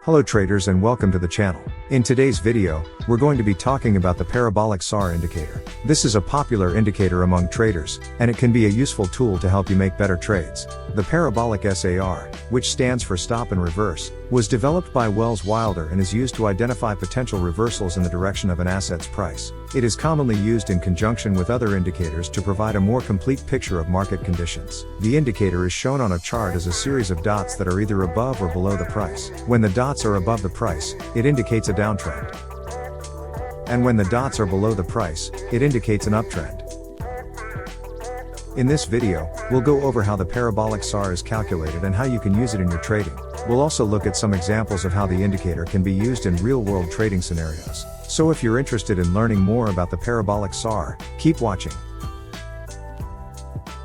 Hello traders and welcome to the channel. In today's video, we're going to be talking about the Parabolic SAR indicator. This is a popular indicator among traders, and it can be a useful tool to help you make better trades. The Parabolic SAR, which stands for stop and reverse, was developed by Wells Wilder and is used to identify potential reversals in the direction of an asset's price. It is commonly used in conjunction with other indicators to provide a more complete picture of market conditions. The indicator is shown on a chart as a series of dots that are either above or below the price. When the dots are above the price, it indicates a downtrend. And when the dots are below the price, it indicates an uptrend. In this video, we'll go over how the Parabolic SAR is calculated and how you can use it in your trading. We'll also look at some examples of how the indicator can be used in real-world trading scenarios. So if you're interested in learning more about the Parabolic SAR, keep watching.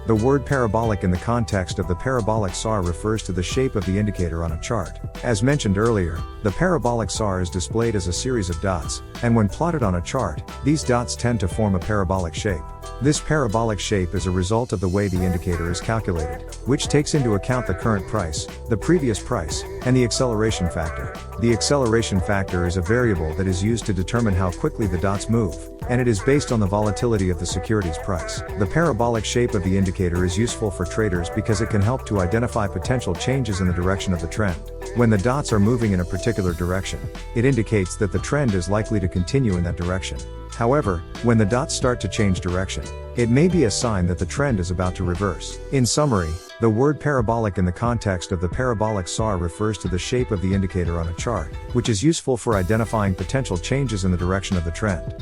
The word parabolic in the context of the Parabolic SAR refers to the shape of the indicator on a chart. As mentioned earlier, the Parabolic SAR is displayed as a series of dots, and when plotted on a chart, these dots tend to form a parabolic shape. This parabolic shape is a result of the way the indicator is calculated, which takes into account the current price, the previous price, and the acceleration factor. The acceleration factor is a variable that is used to determine how quickly the dots move, and it is based on the volatility of the security's price. The parabolic shape of the indicator is useful for traders because it can help to identify potential changes in the direction of the trend. When the dots are moving in a particular direction, it indicates that the trend is likely to continue in that direction. However, when the dots start to change direction, it may be a sign that the trend is about to reverse. In summary, the word parabolic in the context of the Parabolic SAR refers to the shape of the indicator on a chart, which is useful for identifying potential changes in the direction of the trend.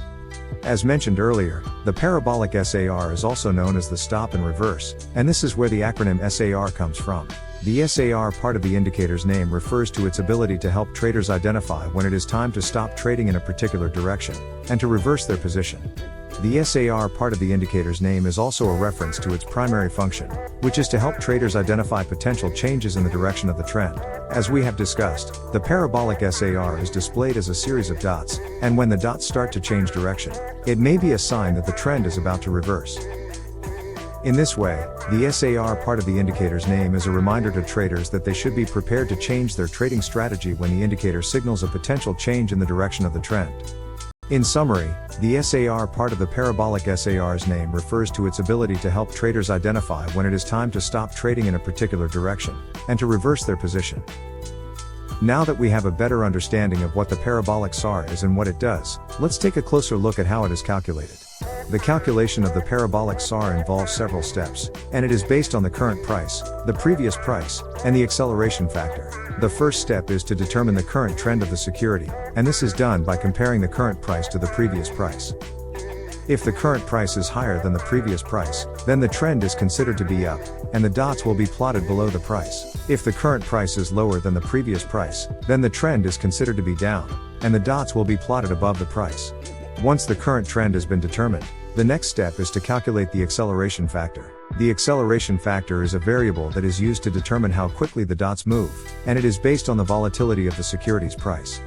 As mentioned earlier, the Parabolic SAR is also known as the stop and reverse, and this is where the acronym SAR comes from. The SAR part of the indicator's name refers to its ability to help traders identify when it is time to stop trading in a particular direction, and to reverse their position. The SAR part of the indicator's name is also a reference to its primary function, which is to help traders identify potential changes in the direction of the trend. As we have discussed, the Parabolic SAR is displayed as a series of dots, and when the dots start to change direction, it may be a sign that the trend is about to reverse. In this way, the SAR part of the indicator's name is a reminder to traders that they should be prepared to change their trading strategy when the indicator signals a potential change in the direction of the trend. In summary, the SAR part of the Parabolic SAR's name refers to its ability to help traders identify when it is time to stop trading in a particular direction, and to reverse their position. Now that we have a better understanding of what the Parabolic SAR is and what it does, let's take a closer look at how it is calculated. The calculation of the Parabolic SAR involves several steps, and it is based on the current price, the previous price, and the acceleration factor. The first step is to determine the current trend of the security, and this is done by comparing the current price to the previous price. If the current price is higher than the previous price, then the trend is considered to be up, and the dots will be plotted below the price. If the current price is lower than the previous price, then the trend is considered to be down, and the dots will be plotted above the price. Once the current trend has been determined, the next step is to calculate the acceleration factor. The acceleration factor is a variable that is used to determine how quickly the dots move, and it is based on the volatility of the security's price.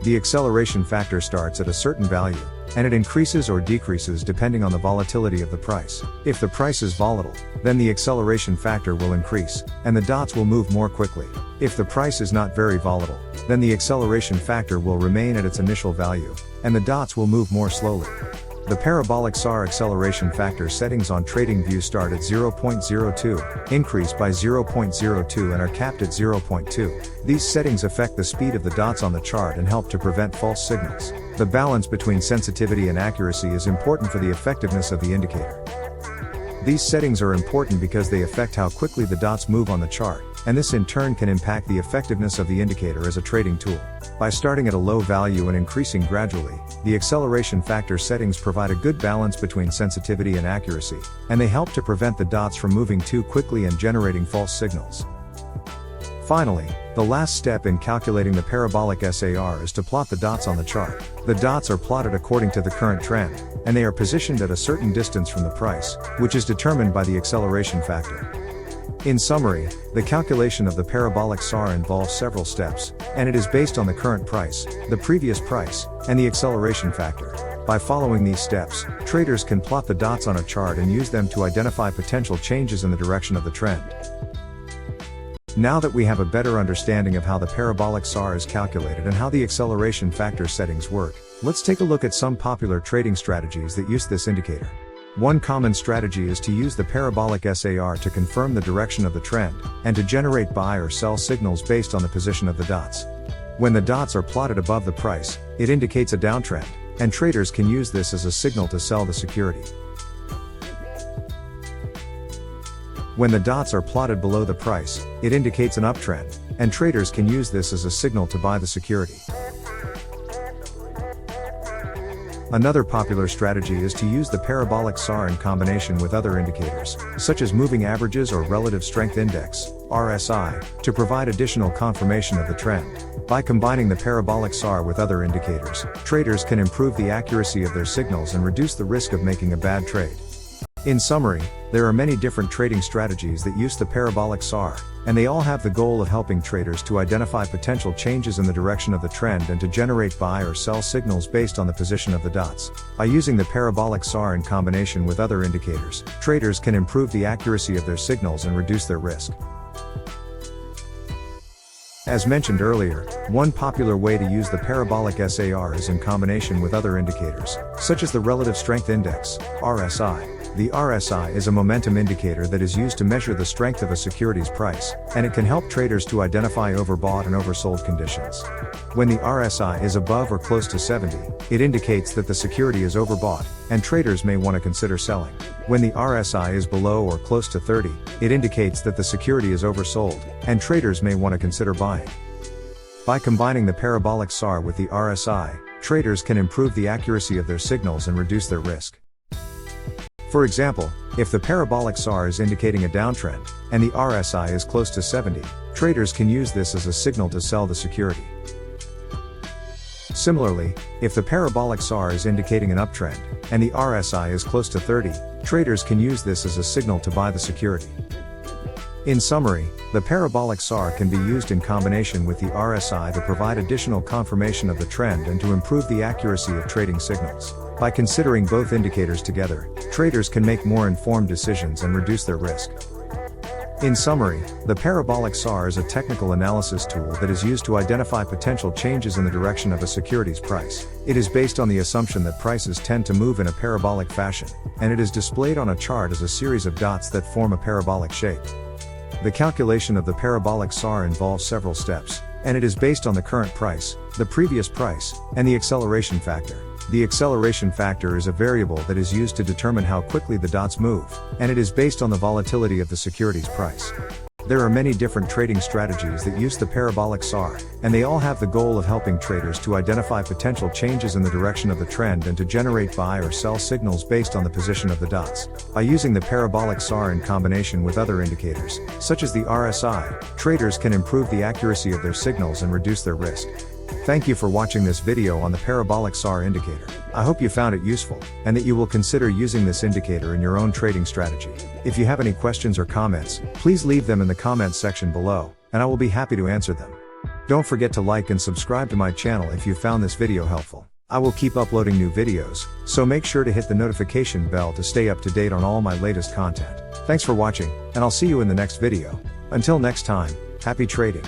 The acceleration factor starts at a certain value, and it increases or decreases depending on the volatility of the price. If the price is volatile, then the acceleration factor will increase, and the dots will move more quickly. If the price is not very volatile, then the acceleration factor will remain at its initial value, and the dots will move more slowly. The Parabolic SAR acceleration factor settings on TradingView start at 0.02, increase by 0.02 and are capped at 0.2. These settings affect the speed of the dots on the chart and help to prevent false signals. The balance between sensitivity and accuracy is important for the effectiveness of the indicator. These settings are important because they affect how quickly the dots move on the chart, and this in turn can impact the effectiveness of the indicator as a trading tool. By starting at a low value and increasing gradually, the acceleration factor settings provide a good balance between sensitivity and accuracy, and they help to prevent the dots from moving too quickly and generating false signals. Finally, the last step in calculating the Parabolic SAR is to plot the dots on the chart. The dots are plotted according to the current trend, and they are positioned at a certain distance from the price, which is determined by the acceleration factor. In summary, the calculation of the Parabolic SAR involves several steps, and it is based on the current price, the previous price, and the acceleration factor. By following these steps, traders can plot the dots on a chart and use them to identify potential changes in the direction of the trend. Now that we have a better understanding of how the parabolic SAR is calculated and how the acceleration factor settings work, let's take a look at some popular trading strategies that use this indicator. One common strategy is to use the parabolic SAR to confirm the direction of the trend, and to generate buy or sell signals based on the position of the dots. When the dots are plotted above the price, it indicates a downtrend, and traders can use this as a signal to sell the security. When the dots are plotted below the price, it indicates an uptrend, and traders can use this as a signal to buy the security. Another popular strategy is to use the parabolic SAR in combination with other indicators, such as moving averages or relative strength index, RSI, to provide additional confirmation of the trend. By combining the parabolic SAR with other indicators, traders can improve the accuracy of their signals and reduce the risk of making a bad trade. In summary, there are many different trading strategies that use the parabolic SAR, and they all have the goal of helping traders to identify potential changes in the direction of the trend and to generate buy or sell signals based on the position of the dots. By using the parabolic SAR in combination with other indicators, traders can improve the accuracy of their signals and reduce their risk. As mentioned earlier, one popular way to use the parabolic SAR is in combination with other indicators, such as the relative strength index, RSI. The RSI is a momentum indicator that is used to measure the strength of a security's price, and it can help traders to identify overbought and oversold conditions. When the RSI is above or close to 70, it indicates that the security is overbought, and traders may want to consider selling. When the RSI is below or close to 30, it indicates that the security is oversold, and traders may want to consider buying. By combining the parabolic SAR with the RSI, traders can improve the accuracy of their signals and reduce their risk. For example, if the parabolic SAR is indicating a downtrend, and the RSI is close to 70, traders can use this as a signal to sell the security. Similarly, if the parabolic SAR is indicating an uptrend, and the RSI is close to 30, traders can use this as a signal to buy the security. In summary, the parabolic SAR can be used in combination with the RSI to provide additional confirmation of the trend and to improve the accuracy of trading signals. By considering both indicators together, traders can make more informed decisions and reduce their risk. In summary, the parabolic SAR is a technical analysis tool that is used to identify potential changes in the direction of a security's price. It is based on the assumption that prices tend to move in a parabolic fashion, and it is displayed on a chart as a series of dots that form a parabolic shape. The calculation of the parabolic SAR involves several steps, and it is based on the current price, the previous price, and the acceleration factor. The acceleration factor is a variable that is used to determine how quickly the dots move, and it is based on the volatility of the security's price. There are many different trading strategies that use the parabolic SAR, and they all have the goal of helping traders to identify potential changes in the direction of the trend and to generate buy or sell signals based on the position of the dots. By using the parabolic SAR in combination with other indicators, such as the RSI, traders can improve the accuracy of their signals and reduce their risk. Thank you for watching this video on the parabolic SAR indicator. I hope you found it useful, and that you will consider using this indicator in your own trading strategy. If you have any questions or comments, please leave them in the comments section below, and I will be happy to answer them. Don't forget to like and subscribe to my channel if you found this video helpful. I will keep uploading new videos, so make sure to hit the notification bell to stay up to date on all my latest content. Thanks for watching, and I'll see you in the next video. Until next time, happy trading.